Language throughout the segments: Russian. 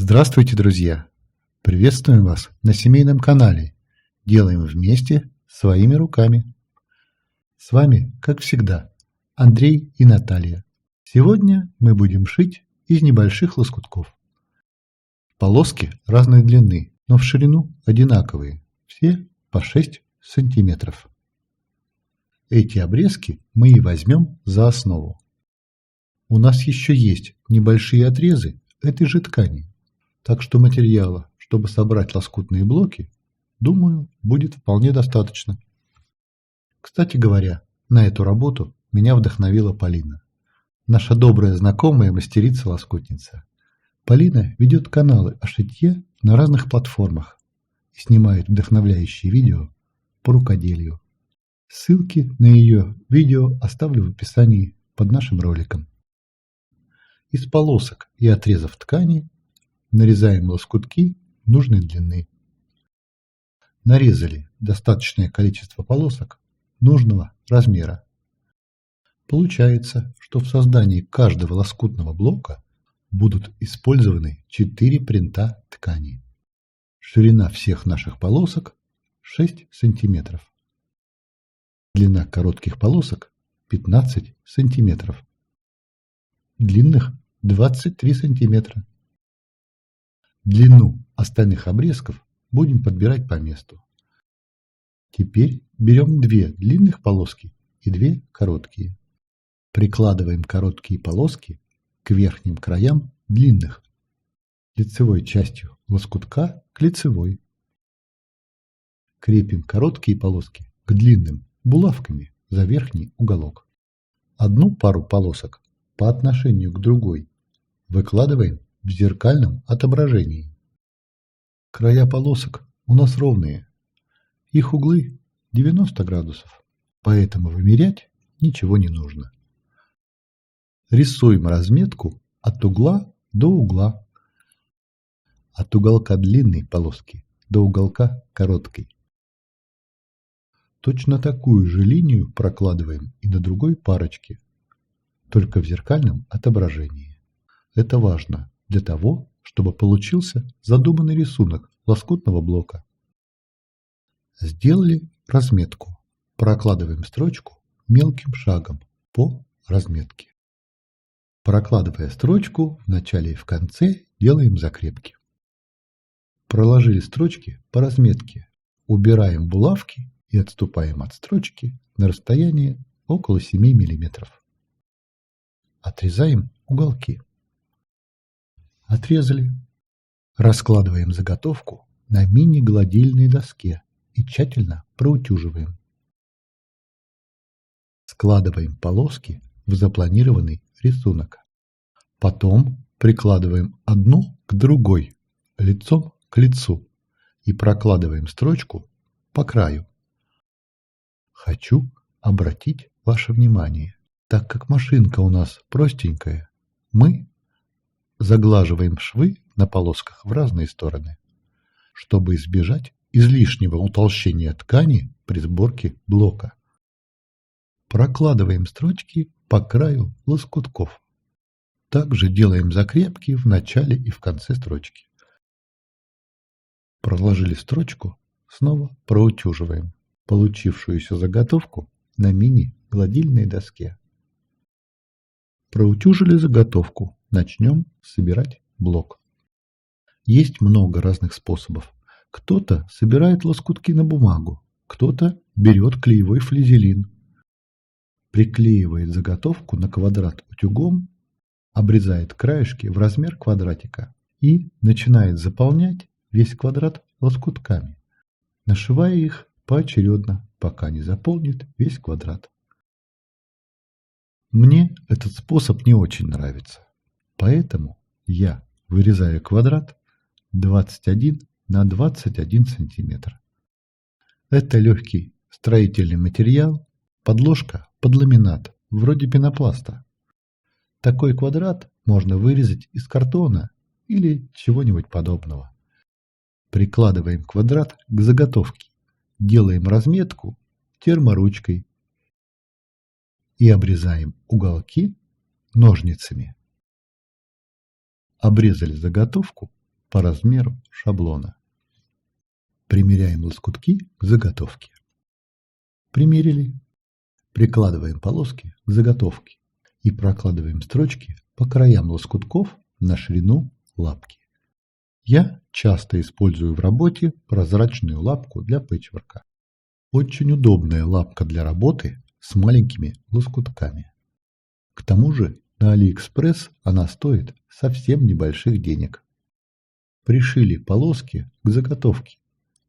Здравствуйте, друзья! Приветствуем вас на семейном канале. Делаем вместе своими руками. С вами, как всегда, Андрей и Наталья. Сегодня мы будем шить из небольших лоскутков. Полоски разной длины, но в ширину одинаковые, все по 6 сантиметров. Эти обрезки мы и возьмем за основу. У нас еще есть небольшие отрезы этой же ткани. Так что материала, чтобы собрать лоскутные блоки, думаю, будет вполне достаточно. Кстати говоря, на эту работу меня вдохновила Полина. Наша добрая знакомая мастерица-лоскутница. Полина ведет каналы о шитье на разных платформах и снимает вдохновляющие видео по рукоделию. Ссылки на ее видео оставлю в описании под нашим роликом. Из полосок и отрезов ткани нарезаем лоскутки нужной длины. Нарезали достаточное количество полосок нужного размера. Получается, что в создании каждого лоскутного блока будут использованы 4 принта ткани. Ширина всех наших полосок 6 см. Длина коротких полосок 15 см. Длинных 23 см. Длину остальных обрезков будем подбирать по месту. Теперь берем 2 длинных полоски и 2 короткие. Прикладываем короткие полоски к верхним краям длинных, лицевой частью лоскутка к лицевой. Крепим короткие полоски к длинным булавками за верхний уголок. Одну пару полосок по отношению к другой выкладываем в зеркальном отображении. Края полосок у нас ровные, их углы 90 градусов, поэтому вымерять ничего не нужно. Рисуем разметку от угла до угла, от уголка длинной полоски до уголка короткой. Точно такую же линию прокладываем и на другой парочке, только в зеркальном отображении. Это важно для того, чтобы получился задуманный рисунок лоскутного блока. Сделали разметку. Прокладываем строчку мелким шагом по разметке. Прокладывая строчку, в начале и в конце делаем закрепки. Проложили строчки по разметке. Убираем булавки и отступаем от строчки на расстояние около 7 мм. Отрезаем уголки. Отрезали. Раскладываем заготовку на мини-гладильной доске и тщательно проутюживаем. Складываем полоски в запланированный рисунок. Потом прикладываем одну к другой, лицом к лицу, и прокладываем строчку по краю. Хочу обратить ваше внимание, так как машинка у нас простенькая, мы заглаживаем швы на полосках в разные стороны, чтобы избежать излишнего утолщения ткани при сборке блока. Прокладываем строчки по краю лоскутков. Также делаем закрепки в начале и в конце строчки. Проложили строчку, снова проутюживаем получившуюся заготовку на мини-гладильной доске. Проутюжили заготовку. Начнем собирать блок. Есть много разных способов. Кто-то собирает лоскутки на бумагу, кто-то берет клеевой флизелин, приклеивает заготовку на квадрат утюгом, обрезает краешки в размер квадратика и начинает заполнять весь квадрат лоскутками, нашивая их поочередно, пока не заполнит весь квадрат. Мне этот способ не очень нравится. Поэтому я вырезаю квадрат 21 на 21 сантиметр. Это легкий строительный материал, подложка под ламинат, вроде пенопласта. Такой квадрат можно вырезать из картона или чего-нибудь подобного. Прикладываем квадрат к заготовке, делаем разметку терморучкой и обрезаем уголки ножницами. Обрезали заготовку, по размеру шаблона. Примеряем лоскутки к заготовке. Примерили. Прикладываем полоски к заготовке и прокладываем строчки по краям лоскутков на ширину лапки. Я часто использую в работе прозрачную лапку для пэтчворка. Очень удобная лапка для работы с маленькими лоскутками. К тому же на AliExpress она стоит совсем небольших денег. Пришили полоски к заготовке.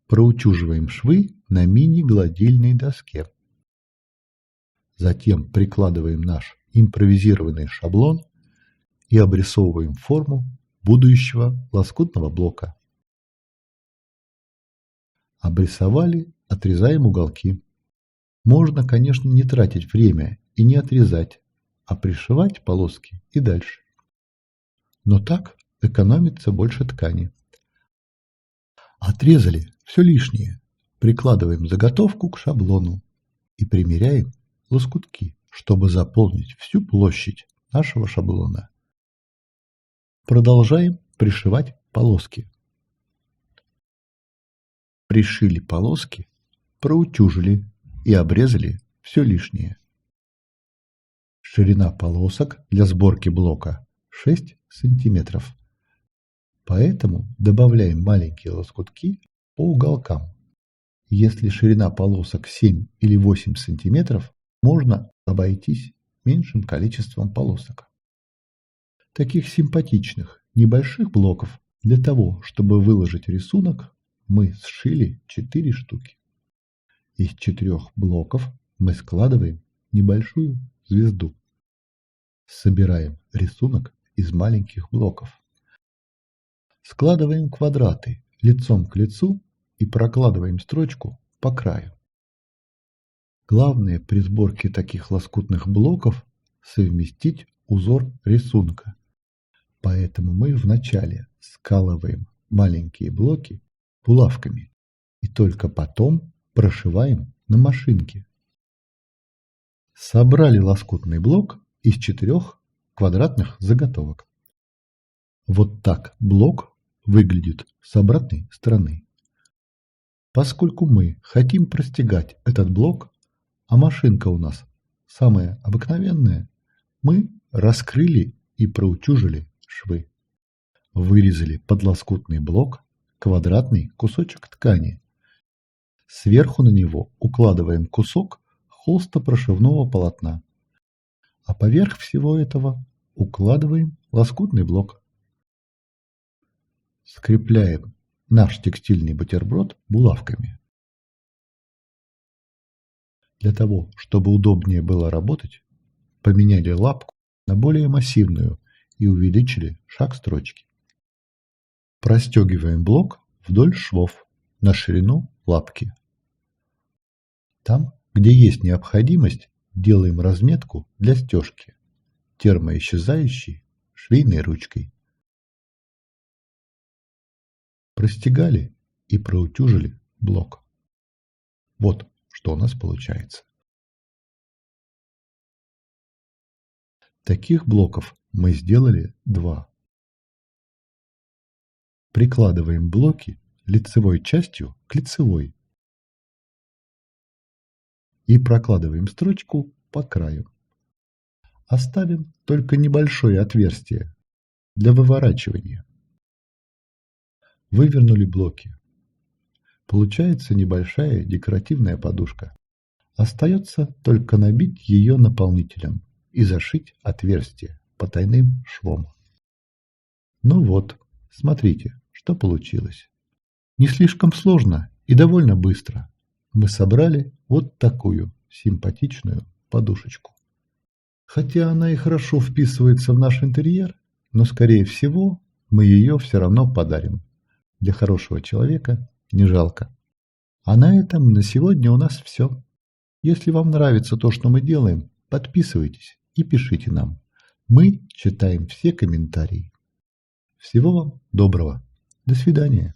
Проутюживаем швы на мини-гладильной доске. Затем прикладываем наш импровизированный шаблон и обрисовываем форму будущего лоскутного блока. Обрисовали, отрезаем уголки. Можно, конечно, не тратить время и не отрезать, а пришивать полоски и дальше. Но так экономится больше ткани. Отрезали все лишнее. Прикладываем заготовку к шаблону и примеряем лоскутки, чтобы заполнить всю площадь нашего шаблона. Продолжаем пришивать полоски. Пришили полоски, проутюжили и обрезали все лишнее. Ширина полосок для сборки блока 6 см. Поэтому добавляем маленькие лоскутки по уголкам. Если ширина полосок 7 или 8 см, можно обойтись меньшим количеством полосок. Таких симпатичных, небольших блоков для того, чтобы выложить рисунок, мы сшили 4 штуки. Из 4 блоков мы складываем небольшую звезду. Собираем рисунок из маленьких блоков. Складываем квадраты лицом к лицу и прокладываем строчку по краю. Главное при сборке таких лоскутных блоков совместить узор рисунка. Поэтому мы вначале скалываем маленькие блоки булавками и только потом прошиваем на машинке. Собрали лоскутный блок из 4 квадратных заготовок. Вот так блок выглядит с обратной стороны. Поскольку мы хотим простегать этот блок, а машинка у нас самая обыкновенная, мы раскрыли и проутюжили швы. Вырезали под лоскутный блок квадратный кусочек ткани. Сверху на него укладываем кусок холстопрошивного полотна, а поверх всего этого укладываем лоскутный блок. Скрепляем наш текстильный бутерброд булавками. Для того, чтобы удобнее было работать, поменяли лапку на более массивную и увеличили шаг строчки. Простегиваем блок вдоль швов на ширину лапки. Там, где есть необходимость, делаем разметку для стежки, термоисчезающей швейной ручкой. Простегали и проутюжили блок. Вот что у нас получается. Таких блоков мы сделали 2. Прикладываем блоки лицевой частью к лицевой и прокладываем строчку по краю. Оставим только небольшое отверстие для выворачивания. Вывернули блоки. Получается небольшая декоративная подушка. Остается только набить ее наполнителем и зашить отверстие потайным швом. Ну вот, смотрите, что получилось. Не слишком сложно и довольно быстро. Мы собрали вот такую симпатичную подушечку. Хотя она и хорошо вписывается в наш интерьер, но скорее всего мы ее все равно подарим. Для хорошего человека не жалко. А на этом на сегодня у нас все. Если вам нравится то, что мы делаем, подписывайтесь и пишите нам. Мы читаем все комментарии. Всего вам доброго. До свидания.